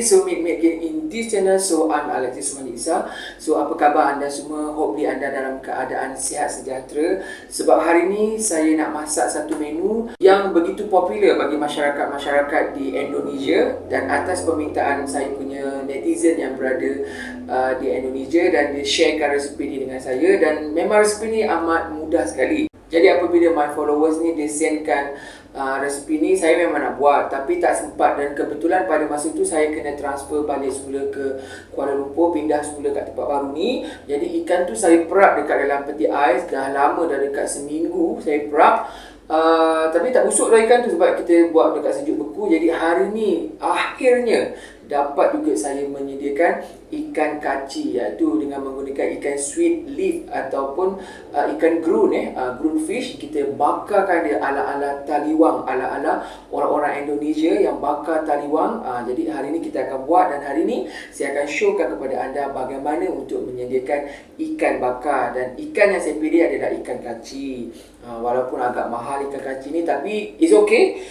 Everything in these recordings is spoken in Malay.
So meet me again in this channel. So I'm Alexis Manisa. So apa khabar anda semua? Hopefully anda dalam keadaan sihat sejahtera. Sebab hari ni saya nak masak satu menu yang begitu popular bagi masyarakat-masyarakat di Indonesia, dan atas permintaan saya punya netizen yang berada di Indonesia, dan dia sharekan resepi ni dengan saya, dan memang resepi ni amat mudah sekali. Jadi apabila my followers ni dia sendkan resepi ni, saya memang nak buat tapi tak sempat, dan kebetulan pada masa tu saya kena transfer balik semula ke Kuala Lumpur, pindah semula kat tempat baru ni. Jadi ikan tu saya perap dekat dalam peti ais, dah lama, dah dekat seminggu saya perap. Tapi tak busuk dah ikan tu sebab kita buat dekat sejuk beku. Jadi hari ni akhirnya dapat juga saya menyediakan ikan kaci, iaitu dengan menggunakan ikan sweet leaf ataupun ikan groon groon fish. Kita bakarkan dia ala-ala taliwang, ala-ala orang-orang Indonesia yang bakar taliwang. Jadi hari ni kita akan buat, dan hari ni saya akan showkan kepada anda bagaimana untuk menyediakan ikan bakar. Dan ikan yang saya pilih adalah ikan kaci. Walaupun agak mahal ikan kaci ni, tapi it's okay.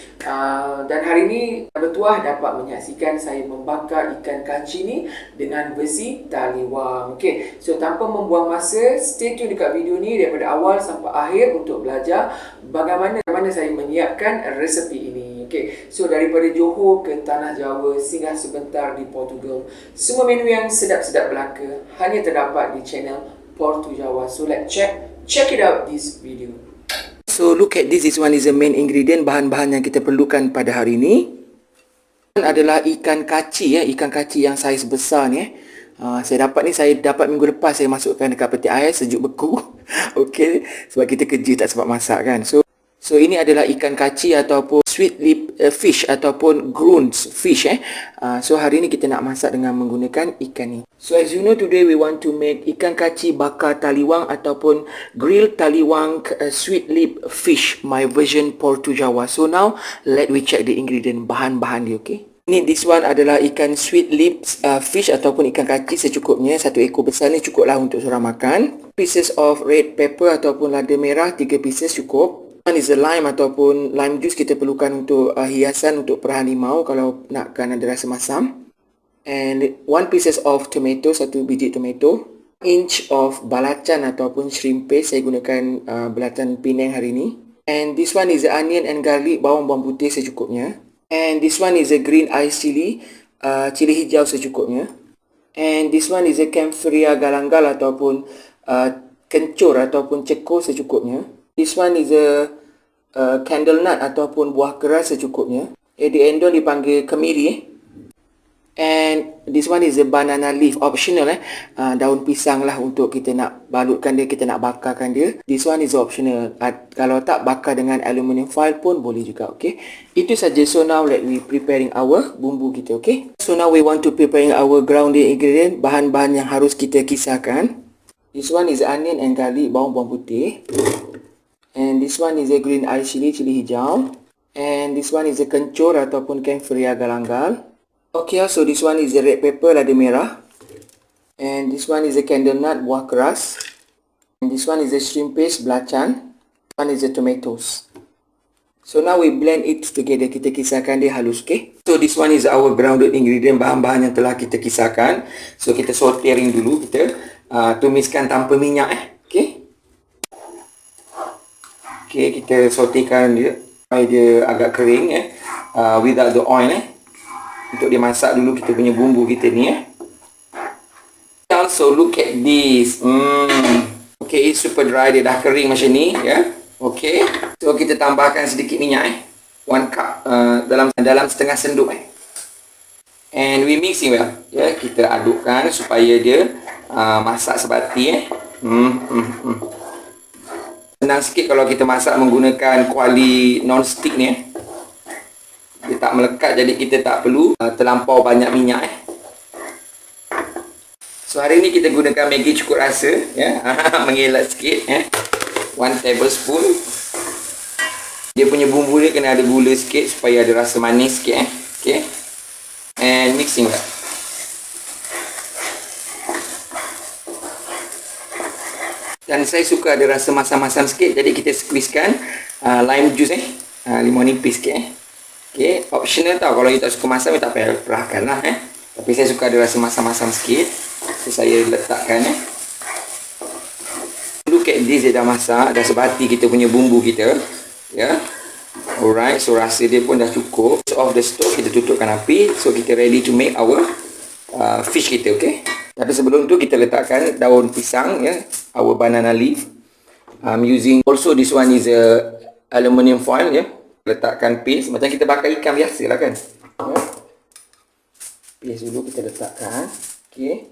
Dan hari ni bertuah dapat menyaksikan saya membakar ikan kaci ni dengan besi taliwang. Okay, so tanpa membuang masa, stay tune dekat video ni daripada awal sampai akhir untuk belajar bagaimana saya menyiapkan resepi ini. Okay, so daripada Johor ke Tanah Jawa, singgah sebentar di Portugal, semua menu yang sedap-sedap belaka hanya terdapat di channel Portu Jawa. So let's check it out this video. So look at this one is the main ingredient, bahan-bahan yang kita perlukan pada hari ini adalah ikan kaci ikan kaci yang saiz besar ni. Saya dapat minggu lepas, saya masukkan dekat peti ais sejuk beku. Okey, sebab kita kerja tak sempat masak kan. So ini adalah ikan kaci ataupun sweet lip fish ataupun groon fish So hari ni kita nak masak dengan menggunakan ikan ni. So as you know, today we want to make ikan kaci bakar taliwang ataupun grilled taliwang sweet lip fish, my version Portu Jawa. So now let we check the ingredient, bahan-bahan dia. Okay, this one adalah ikan sweet lips fish ataupun ikan kaci secukupnya. Satu ekor besar ni cukuplah untuk seorang makan. Pieces of red pepper ataupun lada merah 3 pieces cukup. One is a lime ataupun lime juice, kita perlukan untuk hiasan untuk perahan limau kalau nakkan ada rasa masam. And 1 pieces of tomato, 1 biji tomato. Inch of belacan ataupun shrimp paste, saya gunakan belacan Penang hari ni. And this one is a onion and garlic, bawang putih secukupnya. And this one is a green iced chili, cili hijau secukupnya. And this one is a camphor galangal ataupun kencur ataupun cekor secukupnya. This one is a candle nut ataupun buah keras secukupnya. Di Endon dipanggil kemiri. And this one is a banana leaf, optional daun pisang lah untuk kita nak balutkan dia, kita nak bakarkan dia. This one is optional. Kalau tak, bakar dengan aluminium foil pun boleh juga. Okay, itu saja. So now let we preparing our bumbu kita. Okay, so now we want to preparing our grounding ingredient, bahan-bahan yang harus kita kisarkan. This one is onion and garlic, bawang putih. And this one is a green iced chili, cili hijau. And this one is a kencur ataupun camphor galangal. Okay, so this one is a red pepper, lada merah. And this one is a candle nut, buah keras. And this one is a shrimp paste, belacan. This one is a tomatoes. So now we blend it together, kita kisarkan dia halus. Okay, so this one is our grounded ingredient, bahan-bahan yang telah kita kisarkan. So kita sauteing dulu, kita tumiskan tanpa minyak Okay, kita sautekan dia sampai dia agak kering without the oil untuk dia masak dulu kita punya bumbu kita ni Also look at this. Okay, it's super dry, dia dah kering macam ni Okay, so kita tambahkan sedikit minyak 1 cup dalam setengah senduk And we mixing well kita adukkan supaya dia masak sebati Senang sikit kalau kita masak menggunakan kuali non-stick ni dia tak melekat, jadi kita tak perlu terlampau banyak minyak So hari ni kita gunakan Maggi cukup rasa mengelak sikit 1 tablespoon. Dia punya bumbu ni kena ada gula sikit supaya ada rasa manis sikit Okay, and mixing lah. Dan saya suka ada rasa masam-masam sikit, jadi kita squeezekan lime juice limau nipis sikit Okay, optional tau, kalau you tak suka masam, you tak payah perahkan lah Tapi saya suka ada rasa masam-masam sikit. So saya letakkan Look at this, dia dah masak, dah sebati kita punya bumbu kita. Ya. Alright, so rasa dia pun dah cukup. So off the stove, kita tutupkan api. So kita ready to make our fish kita, okay? Tapi sebelum tu kita letakkan daun pisang, ya, our banana leaf. Using also this one is a aluminium foil, ya. Letakkan paste macam kita bakar ikan biasa lah kan. Ya. Paste dulu kita letakkan, okay.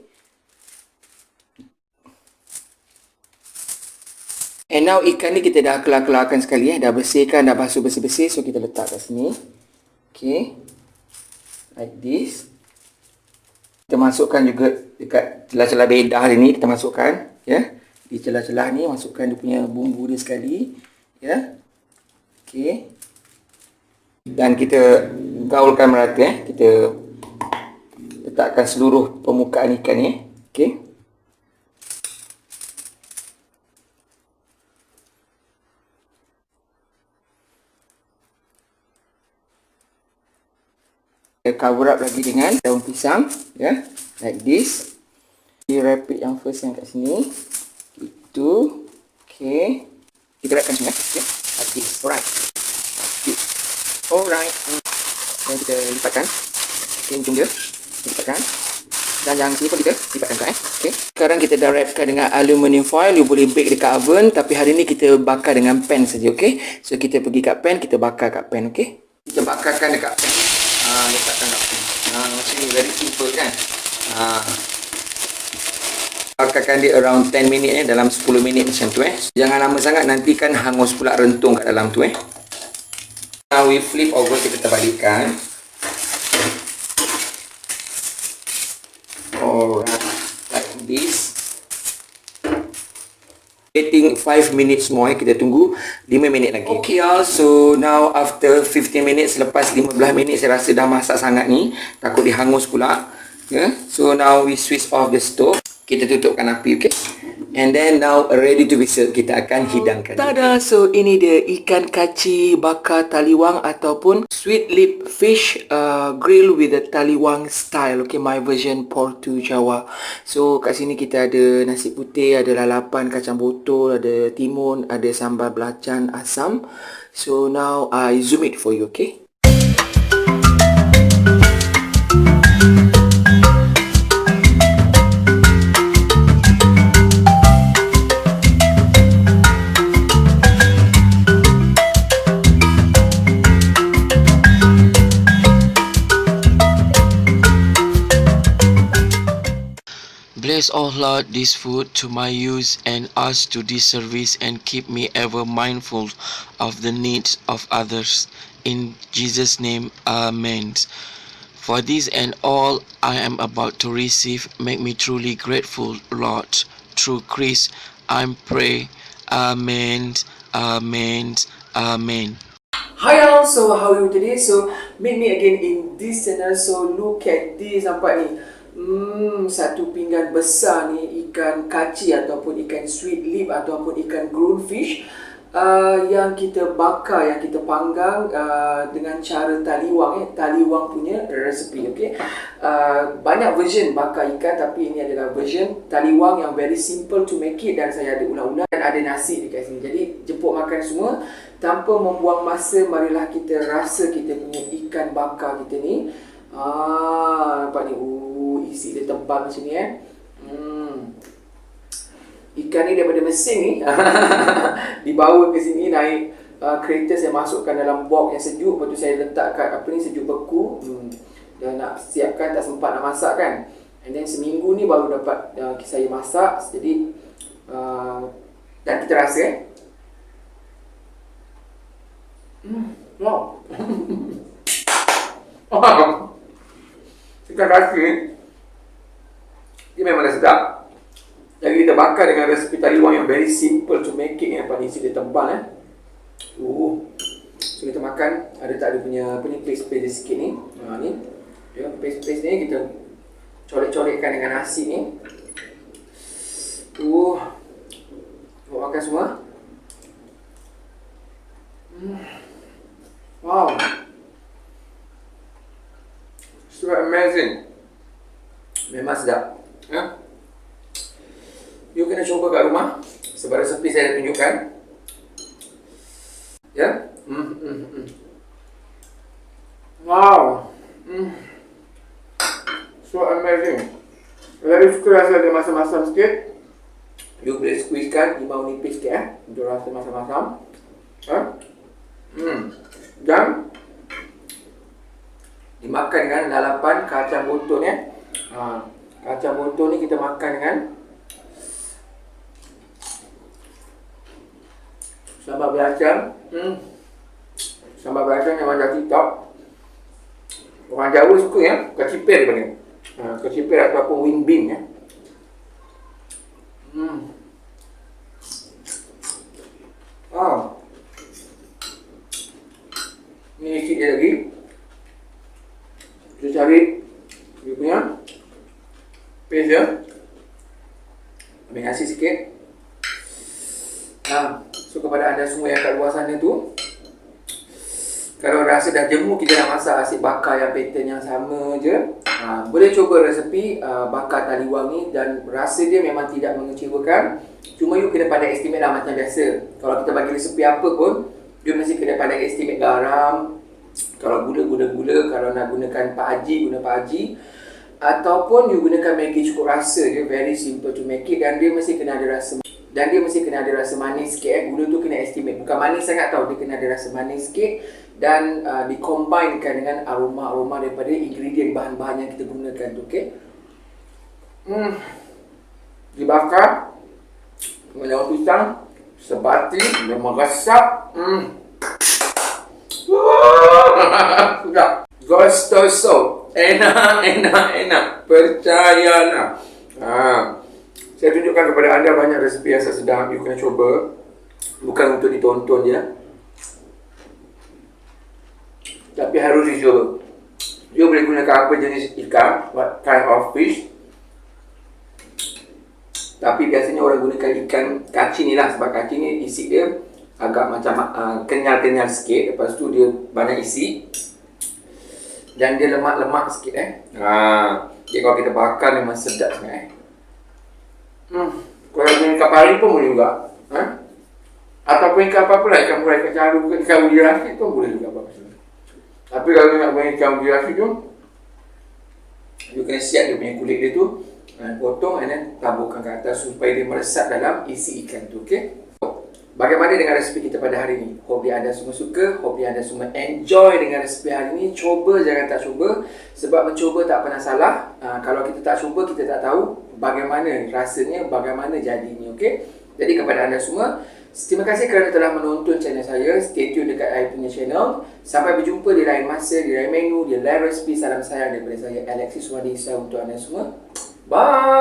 And now ikan ni kita dah kelar-kelarkan sekali, dah bersihkan, dah basuh bersih-bersih. So kita letak kat sini, okay, like this. Kita masukkan juga dekat celah-celah bedah ni, kita masukkan, ya. Di celah-celah ni masukkan dia punya bumbu dia sekali, ya. Okay. Dan kita gaulkan merata, kita letakkan seluruh permukaan ikan ni, okay. Kita cover up lagi dengan daun pisang, ya, like this. Di wrap it yang first yang kat sini. Itu, okay. Kita wrapkan semua, ya, like this. Alright. Alright. Dan kita lipatkan. Okay, ujung dia. Lipatkan. Dan yang sini pun kita lipatkan kat, okay. Sekarang kita dah wrapkan dengan aluminium foil. You boleh bake dekat oven. Tapi hari ni kita bakar dengan pan saja, okay. So kita pergi kat pan, kita bakar kat pan, okay. Kita bakarkan dekat pan. Letakkan kat pan. Macam ni, very simple kan. Bakarkan dia around 10 minit, dalam 10 minit macam tu. Jangan lama sangat, nanti kan hangus pula rentung kat dalam tu. Now we flip over, kita terbalikkan. Alright, like this. Waiting 5 minutes more, kita tunggu 5 minit lagi. Okay y'all, so now after 15 minutes, selepas 15 minit saya rasa dah masak sangat ni, takut dia hangus pula. Yeah. So now we switch off the stove. Kita tutupkan api, okay. And then now ready to be served, kita akan hidangkan. Tada, so ini dia ikan kaci bakar taliwang ataupun sweet lip fish grill with the taliwang style. Okay, my version Portu Jawa. So kat sini kita ada nasi putih, ada lalapan kacang botol, ada timun, ada sambal belacan asam. So now I zoom it for you, okay. Bless, O Lord, this food to my use and us to this service, and keep me ever mindful of the needs of others. In Jesus' name, Amen. For this and all I am about to receive, make me truly grateful, Lord. Through Christ, I pray. Amen. Amen. Amen. Hi all, so how are you today? So meet me again in this channel. So look at this, nampak ni. Satu pinggan besar ni ikan kaci ataupun ikan sweet lip ataupun ikan grilled fish yang kita bakar, yang kita panggang dengan cara taliwang, taliwang punya resepi, okay. Banyak version bakar ikan, tapi ini adalah version taliwang yang very simple to make it, dan saya ada ulang-ulang dan ada nasi dekat sini. Jadi jemput makan semua tanpa membuang masa. Marilah kita rasa kita punya ikan bakar kita ni. Nampak ni, isi dia tebal macam ni Ikan ni daripada Mesir ni dibawa ke sini, naik kereta, saya masukkan dalam box yang sejuk, lepas tu saya letak kat apa ni, sejuk beku. Dan nak siapkan, tak sempat nak masak kan. And then seminggu ni baru dapat saya masak. Jadi dan kita rasa wow. Ikan rasa dia memang dah sedap. Jadi kita bakar dengan resepi taliwang yang very simple to make it, yang paling isi dia tebal So kita makan, ada tak ada punya apa ni, paste-paste sikit ni. Ni ya, paste-paste ni kita colek-colekkan dengan nasi ni. Buat makan semua. Wow, it's so amazing. kena cuba kat rumah. Sebab resepi saya dah tunjukkan. Ya. Wow. So amazing. Lagi suka rasa dia masam-masam sikit. You boleh squeeze-kan limau nipis sikit untuk rasa masam-masam. Dan dimakan dengan lalapan kacang botol ya. Kacang botol ni kita makan dengan sambal belacan. Sambal belacan memang dah TikTok. Orang Jawa suka ya, kecipir panggil. Kecipir ataupun wing bean ya. Ni isi dia lagi. Kita cari dia punya paste dia. Ambil nasi sikit. So kepada anda semua yang kat luar sana tu, kalau rasa dah jemu kita nak masak asyik bakar yang pattern yang sama je, boleh cuba resepi bakar tali wangi dan rasa dia memang tidak mengecewakan. Cuma you kena pandai estimate lah macam biasa. Kalau kita bagi resepi apa pun, you mesti kena pandai estimate garam. Kalau gula, gula. Kalau nak gunakan Pak Haji, guna Pak Haji. Ataupun you gunakan Maggi cukup rasa je. Very simple to make it. Dan dia mesti kena ada rasa manis sikit. Gula tu kena estimate. Bukan manis sangat tau. Dia kena ada rasa manis sikit. Dan dikombinekan dengan aroma-aroma daripada ingredient bahan-bahan yang kita gunakan tu. Okay? Dibakar dengan daun pisang sebati dan meresap. Sudah. Gustoso. Enak. Percayalah. Saya tunjukkan kepada anda banyak resepi yang saya sedap. You kena cuba. Bukan untuk ditonton je. Tapi harus dicuba. You boleh gunakan apa jenis ikan, what kind of fish. Tapi biasanya orang gunakan ikan kacing ni lah. Sebab kacing ni isi dia agak macam kenyal-kenyal sikit. Lepas tu dia banyak isi. Dan dia lemak-lemak sikit jadi kalau kita bakar memang sedap sangat Kalau guna ikan pari pun boleh juga ataupun ikan apa pula, ikan murai, ikan caru, ikan ubi rasi pun boleh juga apa. Tapi kalau nak guna ikan ubi rasi tu, you kena siap dia punya kulit dia tu, potong and then taburkan ke atas supaya dia meresap dalam isi ikan tu. Okay? Bagaimana dengan resepi kita pada hari ini? Hopefully anda semua suka, hopefully anda semua enjoy dengan resepi hari ini. Cuba, jangan tak cuba. Sebab mencuba tak pernah salah. Kalau kita tak cuba, kita tak tahu bagaimana rasanya, bagaimana jadinya. Okay? Jadi kepada anda semua, terima kasih kerana telah menonton channel saya. Stay tune dekat I punya channel. Sampai berjumpa di lain masa, di lain menu, di lain resepi. Salam sayang daripada saya, Alexis Wadisa, untuk anda semua. Bye!